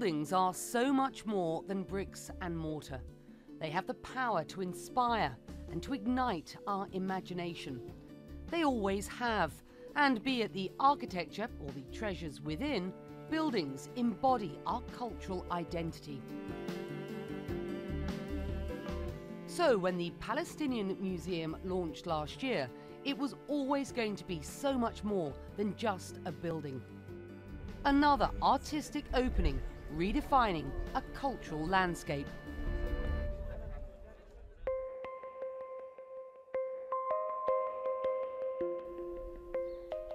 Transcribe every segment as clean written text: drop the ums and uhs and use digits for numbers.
buildings are so much more than bricks and mortar. They have the power to inspire and to ignite our imagination. They always have, and be it the architecture or the treasures within, buildings embody our cultural identity. So when the Palestinian Museum launched last year, it was always going to be so much more than just a building. Another artistic opening, redefining a cultural landscape.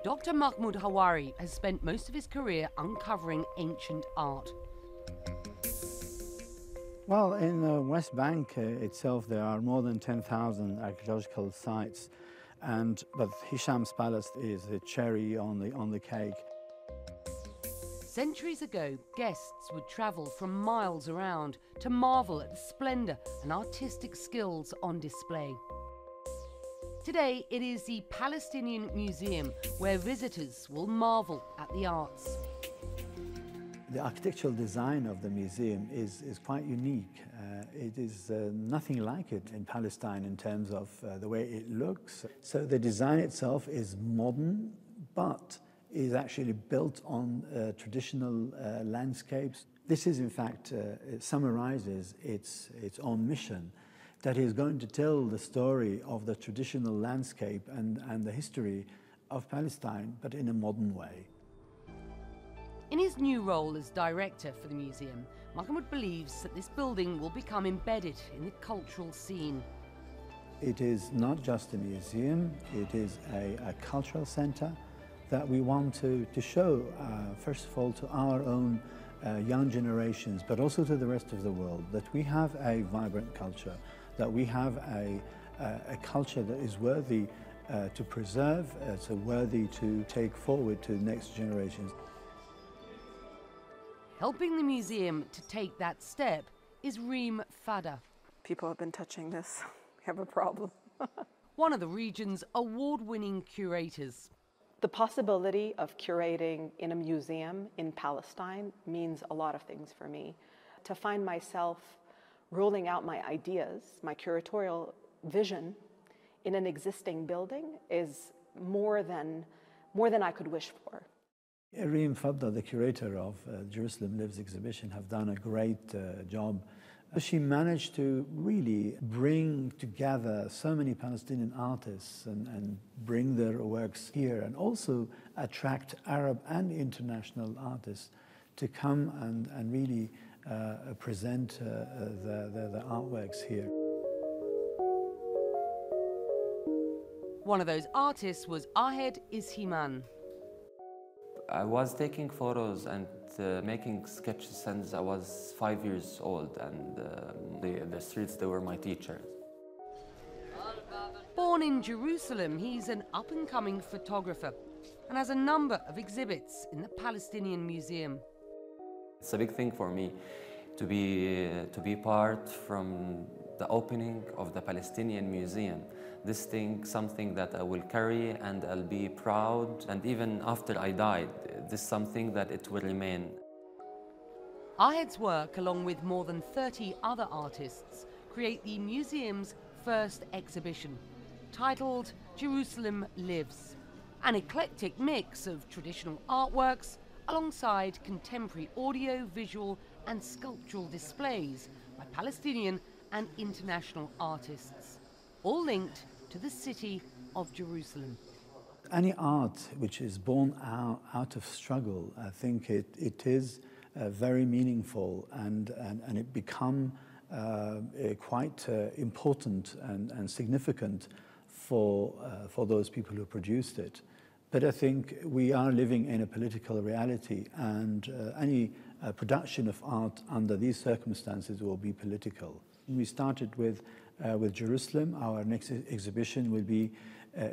Dr. Mahmoud Hawari has spent most of his career uncovering ancient art. Well, in the West Bank itself, there are more than 10,000 archaeological sites, but Hisham's Palace is the cherry on the cake. Centuries ago, guests would travel from miles around to marvel at the splendor and artistic skills on display. Today, it is the Palestinian Museum where visitors will marvel at the arts. The architectural design of the museum is quite unique. It is nothing like it in Palestine in terms of the way it looks. So the design itself is modern, but is actually built on traditional landscapes. This is, in fact, it summarizes its own mission, that is going to tell the story of the traditional landscape and the history of Palestine, but in a modern way. In his new role as director for the museum, Mahmoud believes that this building will become embedded in the cultural scene. It is not just a museum, it is a cultural center that we want to show, first of all, to our own young generations, but also to the rest of the world, that we have a vibrant culture, that we have a culture that is worthy to preserve, so worthy to take forward to the next generations. Helping the museum to take that step is Reem Fada. People have been touching this. We have a problem. One of the region's award-winning curators. The possibility of curating in a museum in Palestine means a lot of things for me. To find myself rolling out my ideas, my curatorial vision in an existing building is more than I could wish for. Reem Fada, the curator of Jerusalem Lives exhibition, have done a great job. She managed to really bring together so many Palestinian artists and bring their works here, and also attract Arab and international artists to come and really present the artworks here. One of those artists was Ahed Ishiman. I was taking photos and making sketches since I was 5 years old, and the streets, they were my teachers. Born in Jerusalem, he's an up-and-coming photographer and has a number of exhibits in the Palestinian Museum. It's a big thing for me to be part from the opening of the Palestinian Museum. This thing, something that I will carry and I'll be proud, and even after I died, this is something that it will remain. Ahed's work, along with more than 30 other artists, create the museum's first exhibition, titled Jerusalem Lives. An eclectic mix of traditional artworks alongside contemporary audio, visual and sculptural displays by Palestinian and international artists, all linked to the city of Jerusalem. Any art which is born out of struggle, I think it is very meaningful, and it become quite important and significant for those people who produced it. But I think we are living in a political reality, and any production of art under these circumstances will be political. We started with Jerusalem. Our next exhibition will be,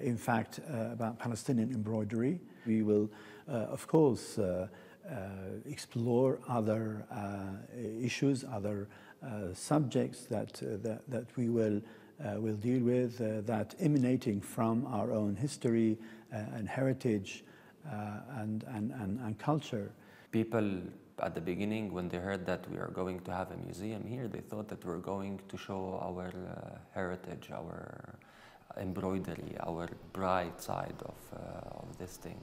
in fact, about Palestinian embroidery. We will, of course, explore other issues, other subjects that we will deal with, that emanating from our own history and heritage and culture. People At the beginning, when they heard that we are going to have a museum here, they thought that we're going to show our heritage, our embroidery, our bright side of this thing.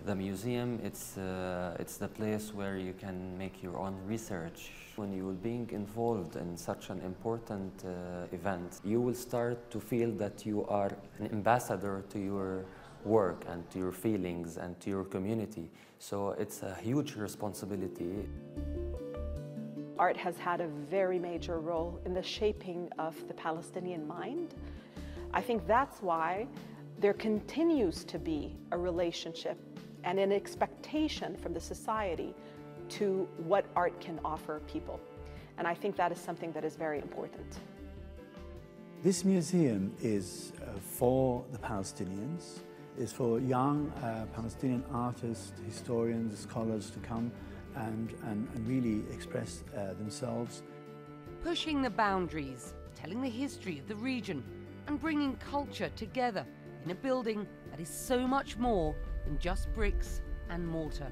The museum, it's the place where you can make your own research. When you're being involved in such an important event, you will start to feel that you are an ambassador to your work and to your feelings and to your community. So it's a huge responsibility. Art has had a very major role in the shaping of the Palestinian mind. I think that's why there continues to be a relationship and an expectation from the society to what art can offer people. And I think that is something that is very important. This museum is for the Palestinians, is for young Palestinian artists, historians, scholars to come and really express themselves. Pushing the boundaries, telling the history of the region, and bringing culture together in a building that is so much more than just bricks and mortar.